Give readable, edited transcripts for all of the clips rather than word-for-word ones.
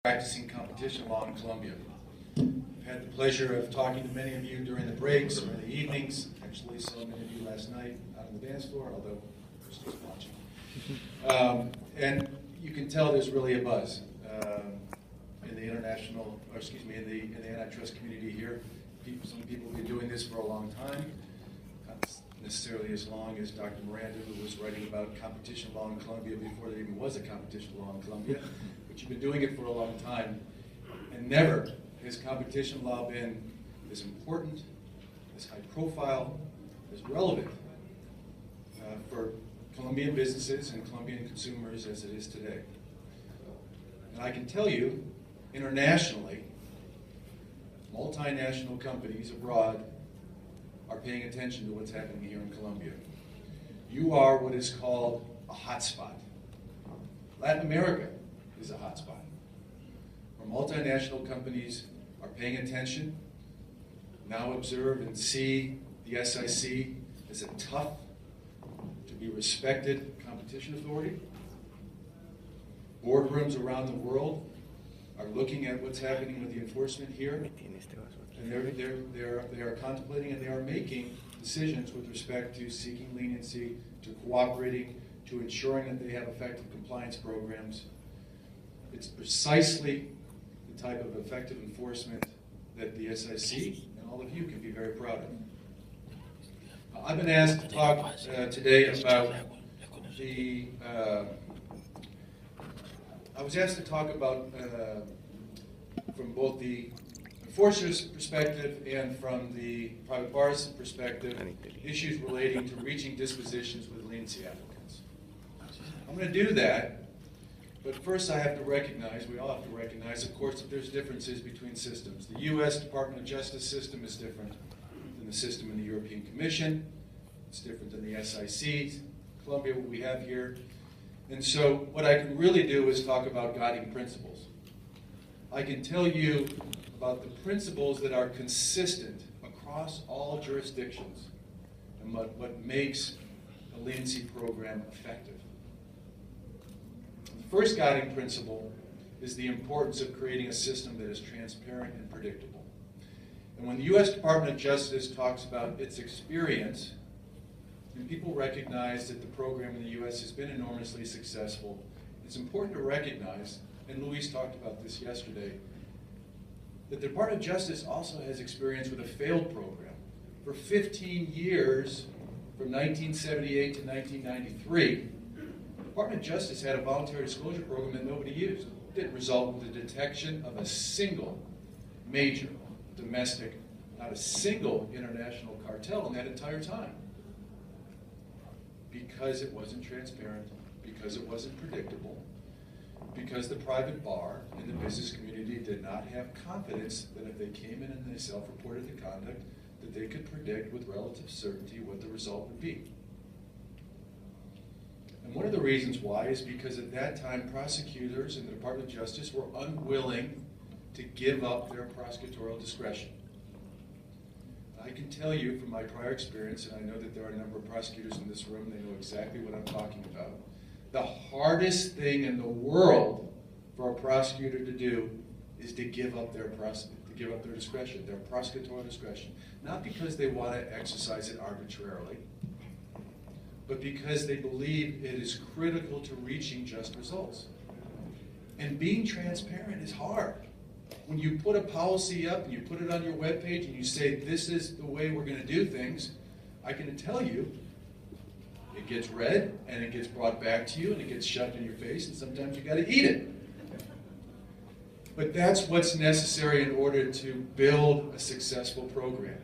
Practicing competition law in Colombia. I've had the pleasure of talking to many of you during the breaks or in the evenings. Actually, saw many of you last night out on the dance floor, although we're still watching. And you can tell there's really a buzz in the international, or excuse me, in the antitrust community here. Some people have been doing this for a long time, not necessarily as long as Dr. Miranda, who was writing about competition law in Colombia before there even was a competition law in Colombia. But you've been doing it for a long time, and never has competition law been as important, as high profile, as relevant for Colombian businesses and Colombian consumers as it is today. And I can tell you, internationally, multinational companies abroad are paying attention to what's happening here in Colombia. You are what is called a hotspot. Latin America is a hotspot, where multinational companies are paying attention, now observe and see the SIC as a tough, to be respected competition authority. Boardrooms around the world are looking at what's happening with the enforcement here, and they are contemplating and they are making decisions with respect to seeking leniency, to cooperating, to ensuring that they have effective compliance programs. It's precisely the type of effective enforcement that the SIC and all of you can be very proud of. I've been asked to talk today about the, I was asked to talk about, from both the enforcer's perspective and from the private bar's perspective, issues relating to reaching dispositions with leniency applicants. I'm going to do that. But first I have to recognize, we all have to recognize, of course, that there's differences between systems. The U.S. Department of Justice system is different than the system in the European Commission. It's different than the SIC, Colombia, what we have here. And so what I can really do is talk about guiding principles. I can tell you about the principles that are consistent across all jurisdictions and what makes a leniency program effective. The first guiding principle is the importance of creating a system that is transparent and predictable. And when the U.S. Department of Justice talks about its experience, and people recognize that the program in the U.S. has been enormously successful, it's important to recognize, and Luis talked about this yesterday, that the Department of Justice also has experience with a failed program. For 15 years, from 1978 to 1993, the Department of Justice had a voluntary disclosure program that nobody used. It didn't result in the detection of a single major domestic, not a single international cartel in that entire time. Because it wasn't transparent, because it wasn't predictable, because the private bar and the business community did not have confidence that if they came in and they self-reported the conduct, that they could predict with relative certainty what the result would be. And one of the reasons why is because at that time prosecutors in the Department of Justice were unwilling to give up their prosecutorial discretion. I can tell you from my prior experience, and I know that there are a number of prosecutors in this room, they know exactly what I'm talking about. The hardest thing in the world for a prosecutor to do is to give up their discretion, their prosecutorial discretion. Not because they want to exercise it arbitrarily, but because they believe it is critical to reaching just results. And being transparent is hard. When you put a policy up and you put it on your webpage and you say, this is the way we're going to do things, I can tell you, it gets read and it gets brought back to you and it gets shoved in your face and sometimes you got to eat it. But that's what's necessary in order to build a successful program.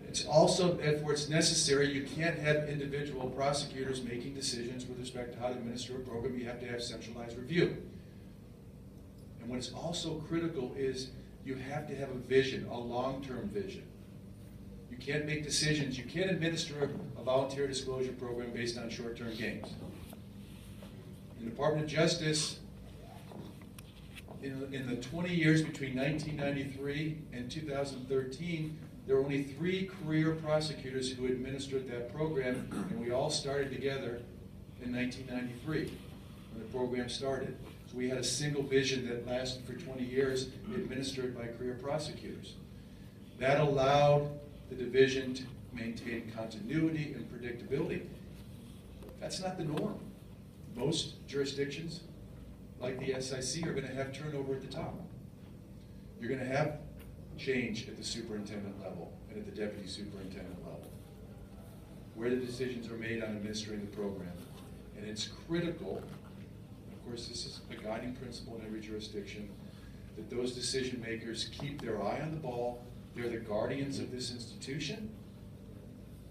It's also, therefore, it's necessary. You can't have individual prosecutors making decisions with respect to how to administer a program. You have to have centralized review. And what's also critical is you have to have a vision, a long-term vision. You can't make decisions. You can't administer a voluntary disclosure program based on short-term gains. In the Department of Justice, in the 20 years between 1993 and 2013, there were only 3 career prosecutors who administered that program, and we all started together in 1993 when the program started. So we had a single vision that lasted for 20 years, administered by career prosecutors. That allowed the division to maintain continuity and predictability. That's not the norm. Most jurisdictions, like the SIC, are going to have turnover at the top. You're going to have change at the superintendent level and at the deputy superintendent level, where the decisions are made on administering the program. And it's critical, of course this is a guiding principle in every jurisdiction, that those decision makers keep their eye on the ball. They're the guardians of this institution.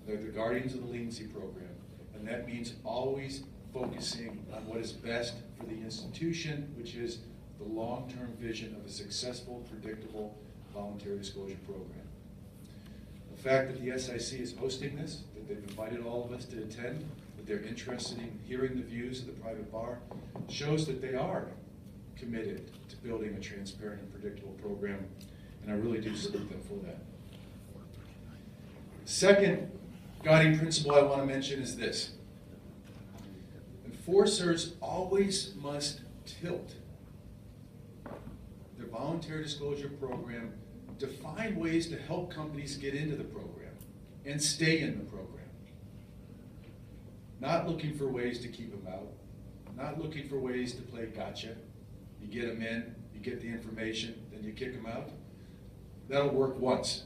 They're the guardians of the leniency program. And that means always focusing on what is best for the institution, which is the long-term vision of a successful, predictable, voluntary disclosure program. The fact that the SIC is hosting this, that they've invited all of us to attend, that they're interested in hearing the views of the private bar, shows that they are committed to building a transparent and predictable program, and I really do salute them for that. Second guiding principle I want to mention is this. Enforcers always must tilt their voluntary disclosure program to find ways to help companies get into the program and stay in the program. Not looking for ways to keep them out, not looking for ways to play gotcha. You get them in, you get the information, then you kick them out. That'll work once.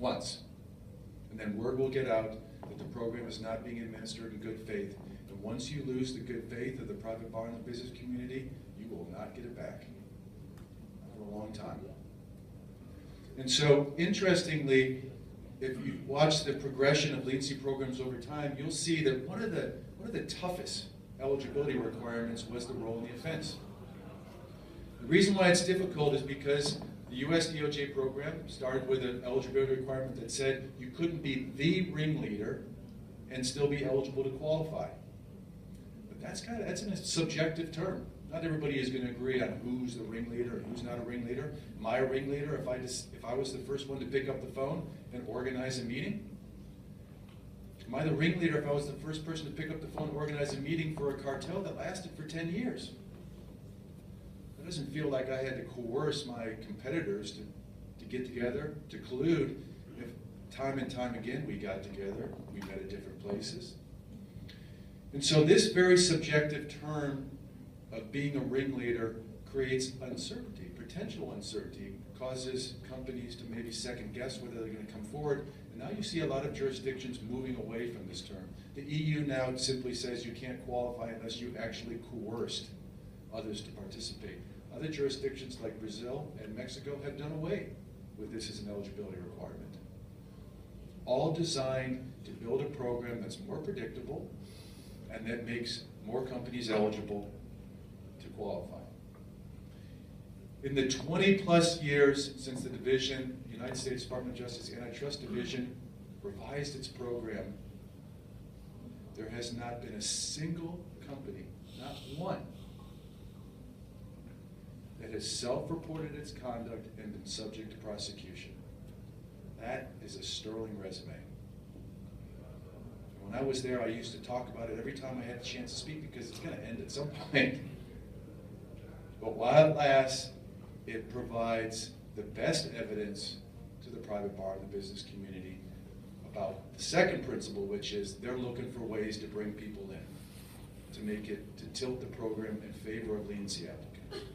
And then word will get out that the program is not being administered in good faith. And once you lose the good faith of the private bar and the business community, you will not get it back for a long time. And so, interestingly, if you watch the progression of leniency programs over time, you'll see that one of the toughest eligibility requirements was the role in the offense. The reason why it's difficult is because the US DOJ program started with an eligibility requirement that said you couldn't be the ringleader and still be eligible to qualify. But that's a subjective term. Not everybody is going to agree on who's the ringleader and who's not a ringleader. Am I a ringleader if I was the first one to pick up the phone and organize a meeting? Am I the ringleader if I was the first person to pick up the phone and organize a meeting for a cartel that lasted for 10 years? It doesn't feel like I had to coerce my competitors to get together, to collude. If time and time again we got together, we met at different places. And so this very subjective term of being a ringleader creates uncertainty, potential uncertainty, causes companies to maybe second guess whether they're going to come forward. And now you see a lot of jurisdictions moving away from this term. The EU now simply says you can't qualify unless you actually coerced others to participate. Other jurisdictions like Brazil and Mexico have done away with this as an eligibility requirement. All designed to build a program that's more predictable and that makes more companies eligible to qualify. In the 20+ years since the division, the United States Department of Justice Antitrust Division revised its program, there has not been a single company, not one, that has self-reported its conduct and been subject to prosecution. That is a sterling resume. When I was there, I used to talk about it every time I had a chance to speak because it's going to end at some point. But while it lasts, it provides the best evidence to the private bar and the business community about the second principle, which is they're looking for ways to bring people in, to make it, to tilt the program in favor of leniency applicants.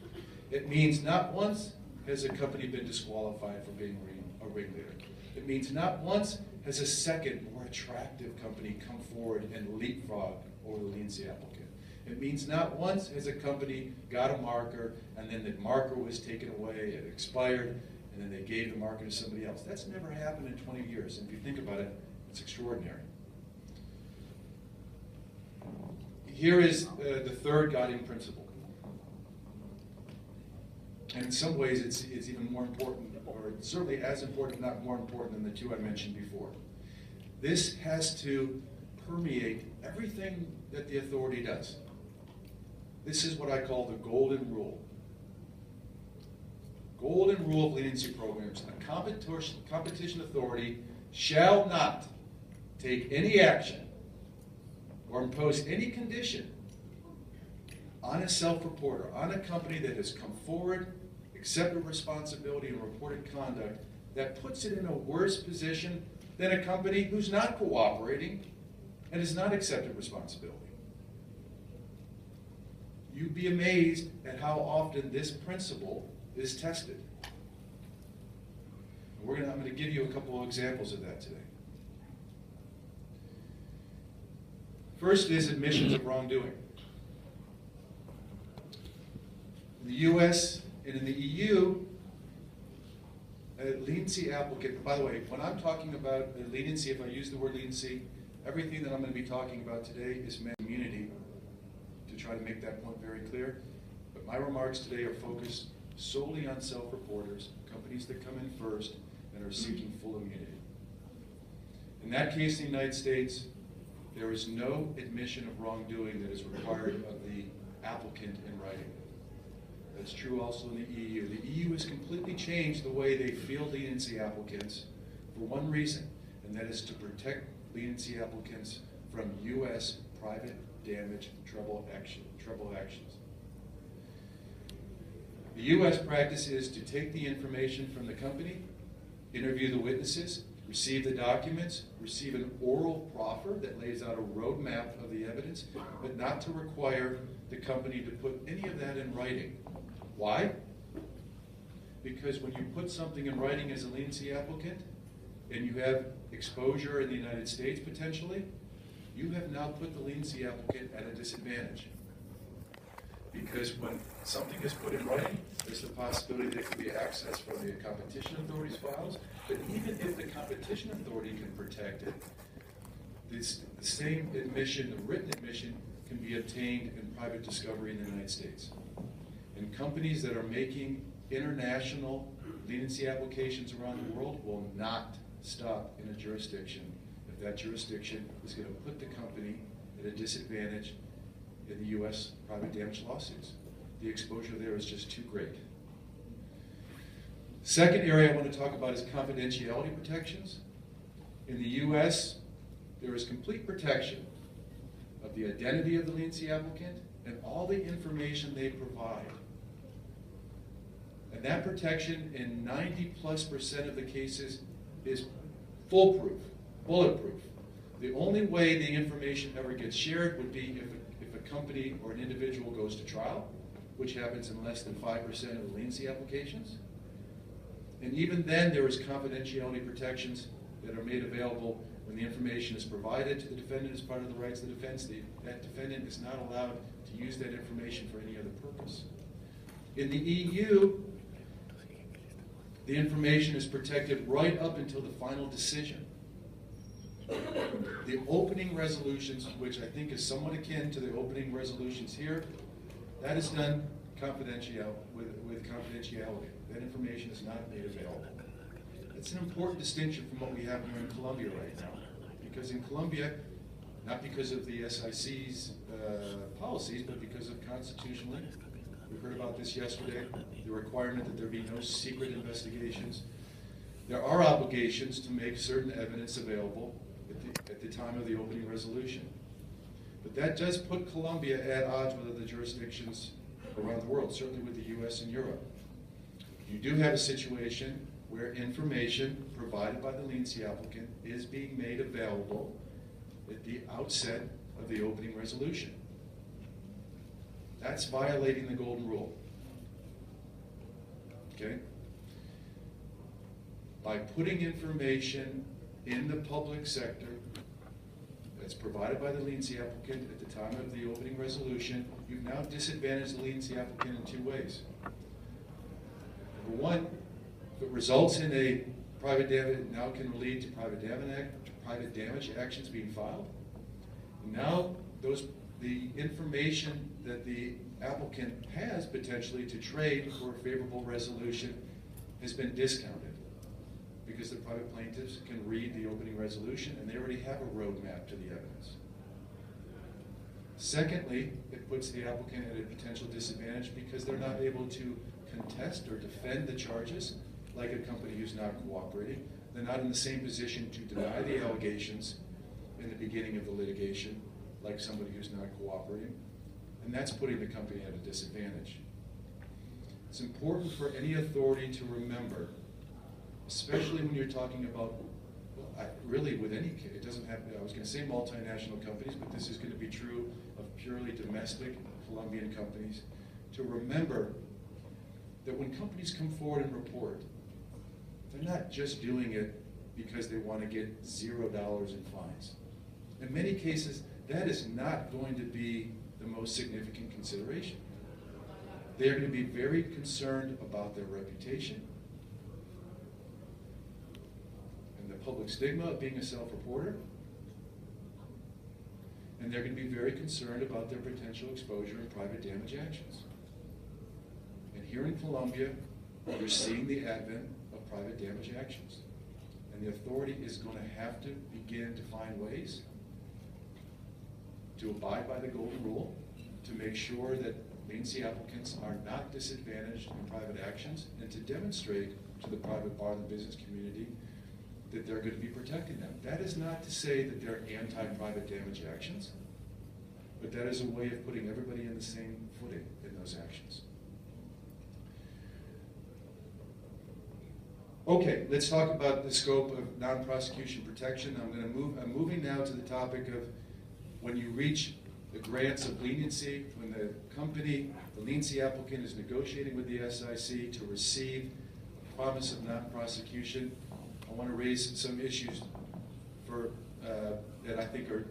It means not once has a company been disqualified for being a ringleader. It means not once has a second, more attractive company come forward and leapfrog over the leniency applicant. It means not once has a company got a marker and then the marker was taken away, it expired, and then they gave the marker to somebody else. That's never happened in 20 years. And if you think about it, it's extraordinary. Here is the third guiding principle. And in some ways, it's even more important, or certainly as important, if not more important than the two I mentioned before. This has to permeate everything that the authority does. This is what I call the golden rule. Golden rule of leniency programs. A competition authority shall not take any action or impose any condition on a self-reporter, on a company that has come forward, accepted responsibility and reported conduct, that puts it in a worse position than a company who's not cooperating and has not accepted responsibility. You'd be amazed at how often this principle is tested. I'm going to give you a couple of examples of that today. First is admissions of wrongdoing. In the US and in the EU, a leniency applicant, by the way, when I'm talking about leniency, if I use the word leniency, everything that I'm going to be talking about today is meant immunity, to try to make that point very clear. But my remarks today are focused solely on self-reporters, companies that come in first and are seeking full immunity. In that case, in the United States, there is no admission of wrongdoing that is required of the applicant in writing. That's true also in the EU. The EU has completely changed the way they field leniency applicants for one reason, and that is to protect leniency applicants from U.S. private damage treble actions. The U.S. practice is to take the information from the company, interview the witnesses, receive the documents, receive an oral proffer that lays out a roadmap of the evidence, but not to require the company to put any of that in writing. Why? Because when you put something in writing as a leniency applicant, and you have exposure in the United States potentially, you have now put the leniency applicant at a disadvantage. Because when something is put in writing, there's the possibility there could be access from the competition authority's files, but even if the competition authority can protect it, the same admission, the written admission, can be obtained in private discovery in the United States. And companies that are making international leniency applications around the world will not stop in a jurisdiction if that jurisdiction is going to put the company at a disadvantage in the U.S. private damage lawsuits. The exposure there is just too great. Second area I want to talk about is confidentiality protections. In the U.S., there is complete protection of the identity of the leniency applicant and all the information they provide. And that protection in 90+% of the cases is foolproof, bulletproof. The only way the information ever gets shared would be if a company or an individual goes to trial, which happens in less than 5% of the leniency applications. And even then, there is confidentiality protections that are made available when the information is provided to the defendant as part of the rights of the defense. That defendant is not allowed to use that information for any other purpose. In the EU, the information is protected right up until the final decision. The opening resolutions, which I think is somewhat akin to the opening resolutions here, that is done with confidentiality. That information is not made available. It's an important distinction from what we have here in Colombia right now. Because in Colombia, not because of the SIC's policies, but because of constitutionally, we heard about this yesterday, the requirement that there be no secret investigations. There are obligations to make certain evidence available at the time of the opening resolution. But that does put Colombia at odds with other jurisdictions around the world, certainly with the US and Europe. You do have a situation where information provided by the leniency applicant is being made available at the outset of the opening resolution. That's violating the golden rule. Okay? By putting information in the public sector that's provided by the leniency applicant at the time of the opening resolution, you've now disadvantaged the leniency applicant in two ways. Number one, if it results in a private damage, it now can lead to private damage actions being filed. Now, the information that the applicant has potentially to trade for a favorable resolution has been discounted because the private plaintiffs can read the opening resolution and they already have a roadmap to the evidence. Secondly, it puts the applicant at a potential disadvantage because they're not able to contest or defend the charges like a company who's not cooperating. They're not in the same position to deny the allegations in the beginning of the litigation like somebody who's not cooperating. and that's putting the company at a disadvantage. It's important for any authority to remember, especially when you're talking about, well, really with any case, it doesn't have, I was going to say multinational companies, but this is going to be true of purely domestic Colombian companies, to remember that when companies come forward and report, they're not just doing it because they want to get $0 in fines. In many cases, that is not going to be the most significant consideration. They are going to be very concerned about their reputation and the public stigma of being a self-reporter. And they're going to be very concerned about their potential exposure in private damage actions. And here in Colombia, you're seeing the advent of private damage actions. And the authority is going to have to begin to find ways to abide by the golden rule, to make sure that leniency applicants are not disadvantaged in private actions, and to demonstrate to the private bar and the business community that they're going to be protecting them. That is not to say that they're anti-private damage actions, but that is a way of putting everybody in the same footing in those actions. Okay, let's talk about the scope of non-prosecution protection. I'm moving now to the topic of when you reach the grants of leniency, when the company, the leniency applicant, is negotiating with the SIC to receive a promise of non-prosecution. I want to raise some issues that I think are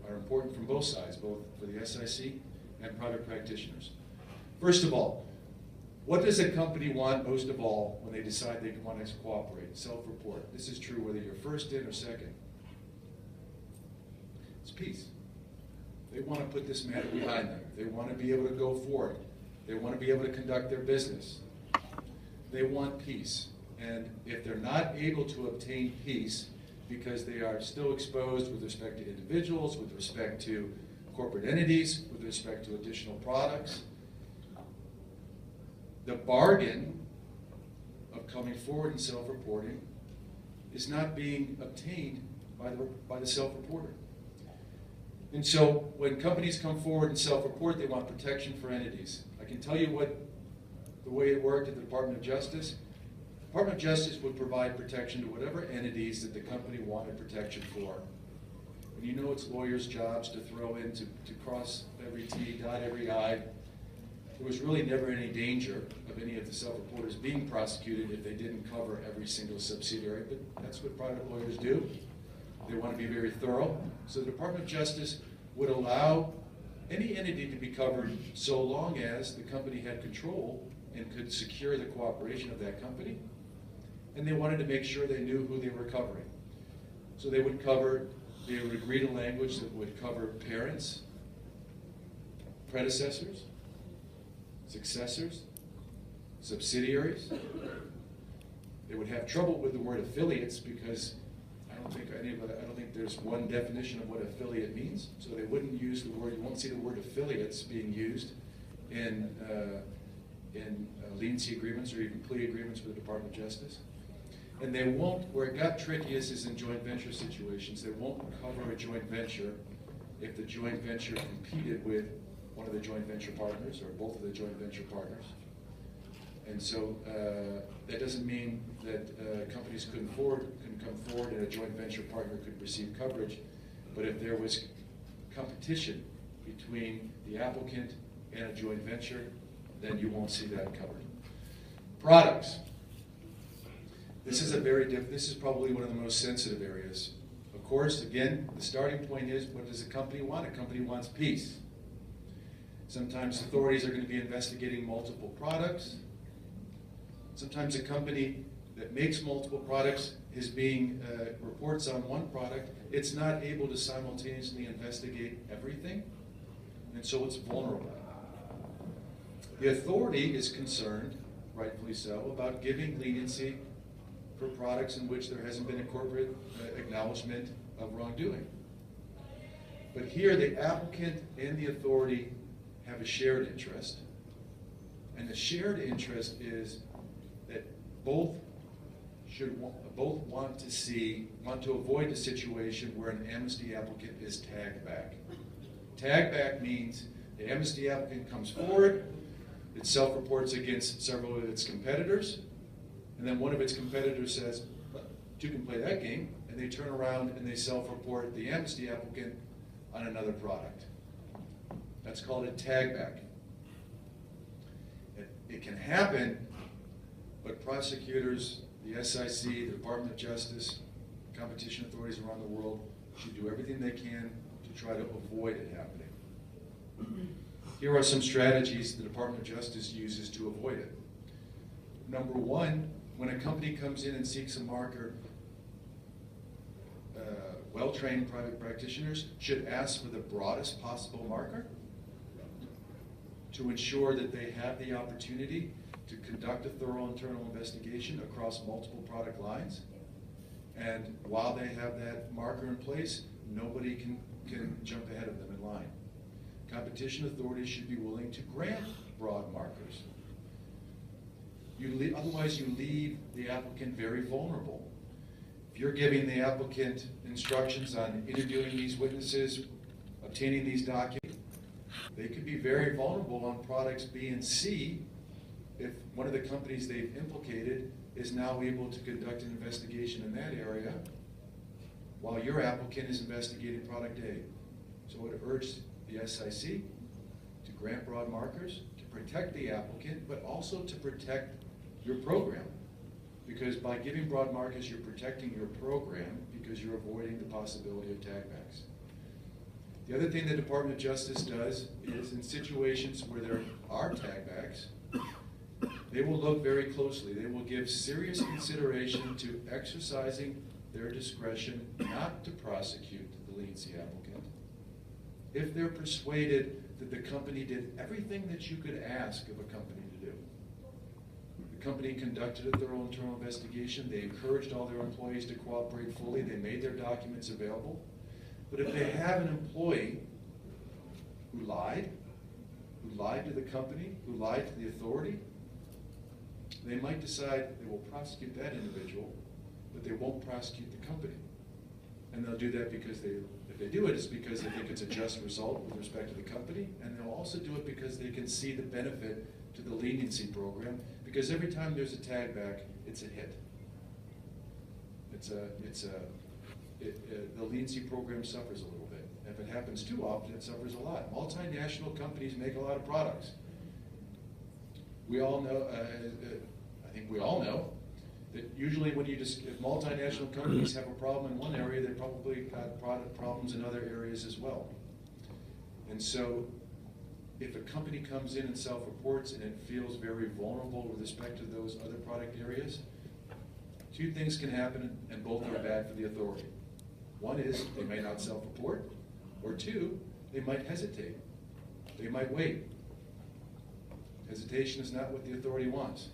important from both sides, both for the SIC and private practitioners. First of all, what does a company want most of all when they decide they want to cooperate? Self-report. This is true whether you're first in or second. It's peace. They want to put this matter behind them. They want to be able to go forward. They want to be able to conduct their business. They want peace. And if they're not able to obtain peace because they are still exposed with respect to individuals, with respect to corporate entities, with respect to additional products, the bargain of coming forward and self-reporting is not being obtained by the self-reporter. And so when companies come forward and self-report, they want protection for entities. I can tell you what the way it worked at the Department of Justice. The Department of Justice would provide protection to whatever entities that the company wanted protection for. And you know it's lawyers' jobs to throw in to cross every T, dot every I. There was really never any danger of any of the self-reporters being prosecuted if they didn't cover every single subsidiary, but that's what private lawyers do. They want to be very thorough. So the Department of Justice would allow any entity to be covered so long as the company had control and could secure the cooperation of that company. And they wanted to make sure they knew who they were covering. So they would agree to language that would cover parents, predecessors, successors, subsidiaries. They would have trouble with the word affiliates because I don't think there's one definition of what affiliate means. So they wouldn't use the word. You won't see the word affiliates being used in leniency agreements or even plea agreements with the Department of Justice. And they won't. Where it got trickiest is in joint venture situations. They won't cover a joint venture if the joint venture competed with one of the joint venture partners or both of the joint venture partners. And so that doesn't mean that companies couldn't come forward and a joint venture partner could receive coverage, but if there was competition between the applicant and a joint venture, then you won't see that covered. Products. This is probably one of the most sensitive areas. Of course, again, the starting point is, what does a company want? A company wants peace. Sometimes authorities are going to be investigating multiple products. Sometimes a company that makes multiple products is being reports on one product. It's not able to simultaneously investigate everything, and so it's vulnerable. The authority is concerned, rightfully so, about giving leniency for products in which there hasn't been a corporate acknowledgement of wrongdoing. But here the applicant and the authority have a shared interest, and the shared interest is that both want to avoid a situation where an amnesty applicant is tagged back. Tag back means The amnesty applicant comes forward, it self-reports against several of its competitors, and then one of its competitors says, you can play that game, and they turn around and they self-report the amnesty applicant on another product. That's called a tag back. It can happen, but prosecutors, the SIC, the Department of Justice, competition authorities around the world should do everything they can to try to avoid it happening. Here are some strategies the Department of Justice uses to avoid it. Number one, when a company comes in and seeks a marker, well-trained private practitioners should ask for the broadest possible marker to ensure that they have the opportunity to conduct a thorough internal investigation across multiple product lines. And while they have that marker in place, nobody can jump ahead of them in line. Competition authorities should be willing to grant broad markers. Otherwise, you leave the applicant very vulnerable. If you're giving the applicant instructions on interviewing these witnesses, obtaining these documents, they could be very vulnerable on products B and C if one of the companies they've implicated is now able to conduct an investigation in that area while your applicant is investigating product A. So I would urge the SIC to grant broad markers, to protect the applicant, but also to protect your program. Because by giving broad markers, you're protecting your program because you're avoiding the possibility of tagbacks. The other thing the Department of Justice does is in situations where there are tagbacks, they will look very closely. They will give serious consideration to exercising their discretion not to prosecute the leniency applicant if they're persuaded that the company did everything that you could ask of a company to do. The company conducted a thorough internal investigation. They encouraged all their employees to cooperate fully. They made their documents available. But if they have an employee who lied to the company, who lied to the authority, they might decide they will prosecute that individual, but they won't prosecute the company. And they'll do that because if they do it, it's because they think it's a just result with respect to the company, and they'll also do it because they can see the benefit to the leniency program, because every time there's a tag back, it's a hit. The leniency program suffers a little bit. If it happens too often, it suffers a lot. Multinational companies make a lot of products. We all know, I think we all know, that usually when if multinational companies have a problem in one area, they probably got product problems in other areas as well. And so if a company comes in and self-reports and it feels very vulnerable with respect to those other product areas, two things can happen, and both are bad for the authority. One is they may not self-report, or two, they might hesitate. They might wait. Hesitation is not what the authority wants.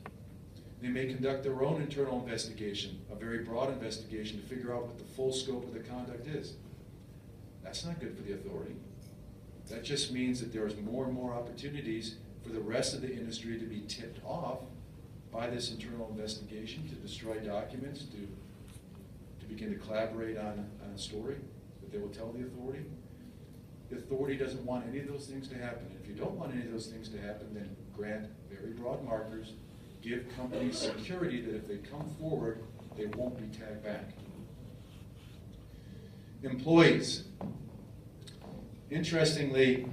They may conduct their own internal investigation, a very broad investigation, to figure out what the full scope of the conduct is. That's not good for the authority. That just means that there's more and more opportunities for the rest of the industry to be tipped off by this internal investigation, to destroy documents, to begin to collaborate on a story that they will tell the authority. The authority doesn't want any of those things to happen. If you don't want any of those things to happen, then grant very broad markers, give companies security that if they come forward, they won't be tagged back. Employees. Interestingly,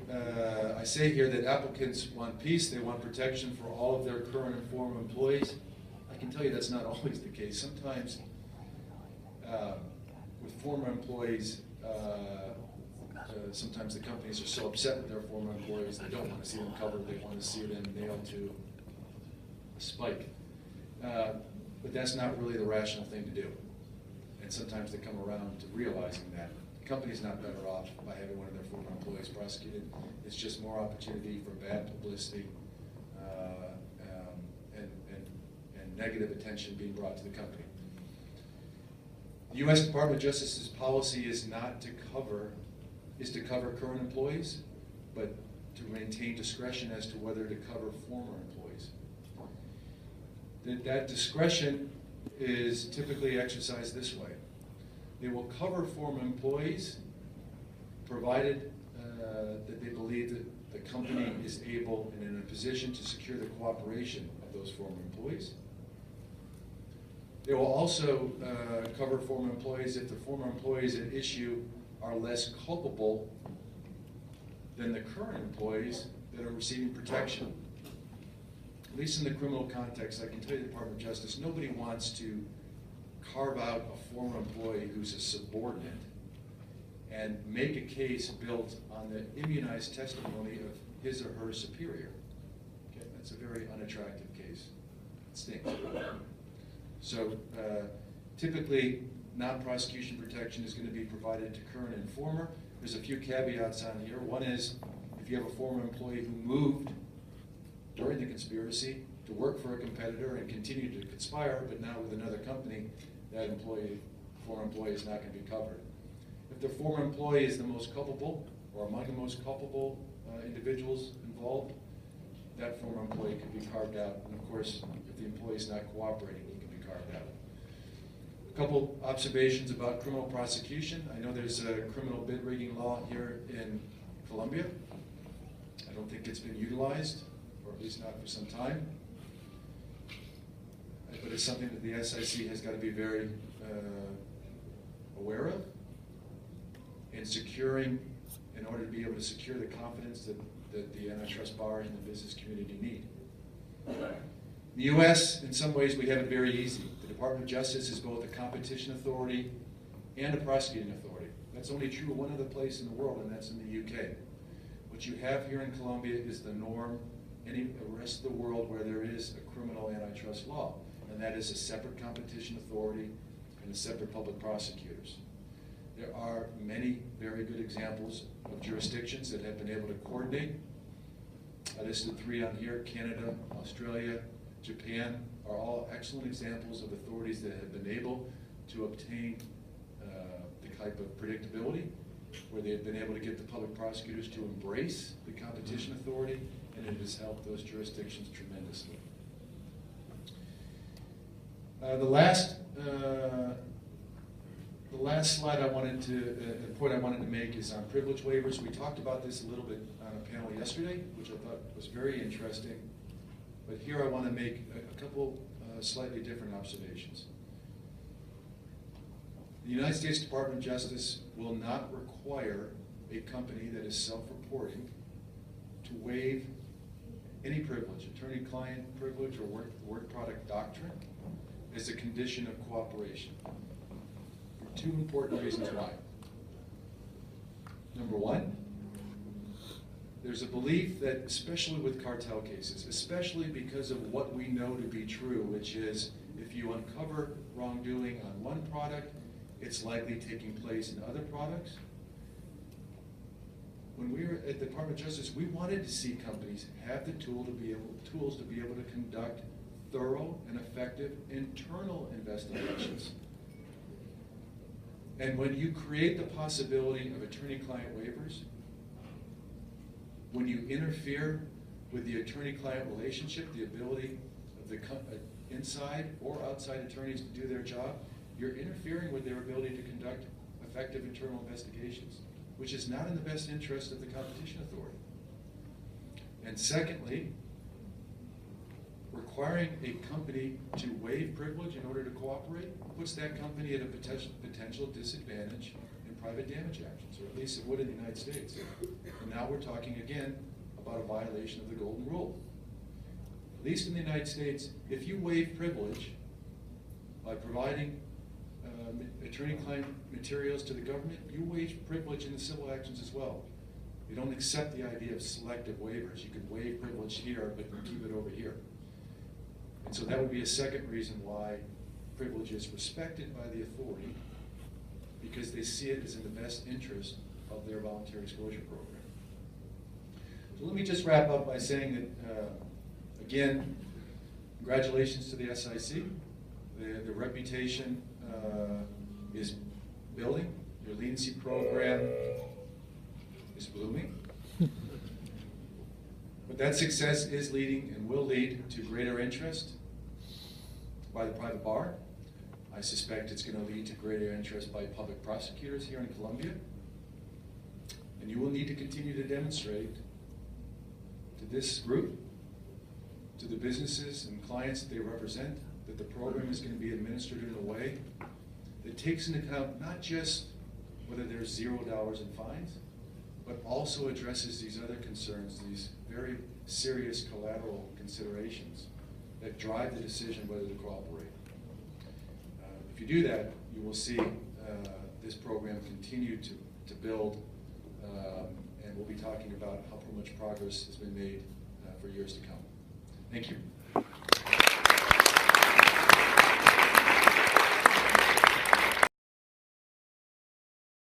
I say here that applicants want peace, they want protection for all of their current and former employees. I can tell you that's not always the case. Sometimes with former employees, sometimes the companies are so upset with their former employees, they don't want to see them covered, they want to see them nailed to a spike. But that's not really the rational thing to do. And sometimes they come around to realizing that the company's not better off by having one of their former employees prosecuted. It's just more opportunity for bad publicity and negative attention being brought to the company. The U.S. Department of Justice's policy is to cover current employees, but to maintain discretion as to whether to cover former employees. That discretion is typically exercised this way. They will cover former employees provided that they believe that the company is able and in a position to secure the cooperation of those former employees. They will also cover former employees if the former employees at issue are less culpable than the current employees that are receiving protection. At least in the criminal context, I can tell you the Department of Justice, nobody wants to carve out a former employee who's a subordinate and make a case built on the immunized testimony of his or her superior. Okay, that's a very unattractive case. It stinks. So typically, non-prosecution protection is going to be provided to current and former. There's a few caveats on here. One is, if you have a former employee who moved during the conspiracy to work for a competitor and continued to conspire, but now with another company, that former employee is not going to be covered. If the former employee is the most culpable, or among the most culpable individuals involved, that former employee could be carved out. And of course, if the employee is not cooperating, he can be carved out. A couple observations about criminal prosecution. I know there's a criminal bid rigging law here in Colombia. I don't think it's been utilized, or at least not for some time. But it's something that the SIC has got to be very aware of in securing, in order to be able to secure the confidence that the antitrust bar and the business community need. In the U.S., in some ways, we have it very easy. The Department of Justice is both a competition authority and a prosecuting authority. That's only true of one other place in the world, and that's in the UK. What you have here in Colombia is the norm in the rest of the world where there is a criminal antitrust law, and that is a separate competition authority and a separate public prosecutors. There are many very good examples of jurisdictions that have been able to coordinate. I listed 3 on here: Canada, Australia, Japan are all excellent examples of authorities that have been able to obtain the type of predictability, where they have been able to get the public prosecutors to embrace the competition authority, and it has helped those jurisdictions tremendously. The last slide I wanted to, the point I wanted to make is on privilege waivers. We talked about this a little bit on a panel yesterday, which I thought was very interesting. But here I want to make a couple slightly different observations. The United States Department of Justice will not require a company that is self-reporting to waive any privilege, attorney-client privilege or work product doctrine, as a condition of cooperation. For 2 important reasons why. Number 1, there's a belief that, especially with cartel cases, especially because of what we know to be true, which is if you uncover wrongdoing on one product, it's likely taking place in other products. When we were at the Department of Justice, we wanted to see companies have the tools to be able to conduct thorough and effective internal investigations. And when you create the possibility of attorney-client waivers, when you interfere with the attorney-client relationship, the ability of the inside or outside attorneys to do their job, you're interfering with their ability to conduct effective internal investigations, which is not in the best interest of the competition authority. And secondly, requiring a company to waive privilege in order to cooperate puts that company at a potential disadvantage in private damage actions, or at least it would in the United States. And now we're talking again about a violation of the golden rule. At least in the United States, if you waive privilege by providing attorney-client materials to the government, you waive privilege in the civil actions as well. You don't accept the idea of selective waivers. You could waive privilege here, but keep it over here. And so that would be a second reason why privilege is respected by the authority, because they see it as in the best interest of their voluntary disclosure program. So let me just wrap up by saying that, again, congratulations to the SIC. The reputation is building. Your leniency program is blooming. But that success is leading and will lead to greater interest by the private bar. I suspect it's going to lead to greater interest by public prosecutors here in Colombia. And you will need to continue to demonstrate this group, to the businesses and clients that they represent, that the program is going to be administered in a way that takes into account not just whether there's $0 in fines, but also addresses these other concerns, these very serious collateral considerations that drive the decision whether to cooperate. If you do that, you will see this program continue to build, and we'll be talking about how much progress has been made for years to come. Thank you.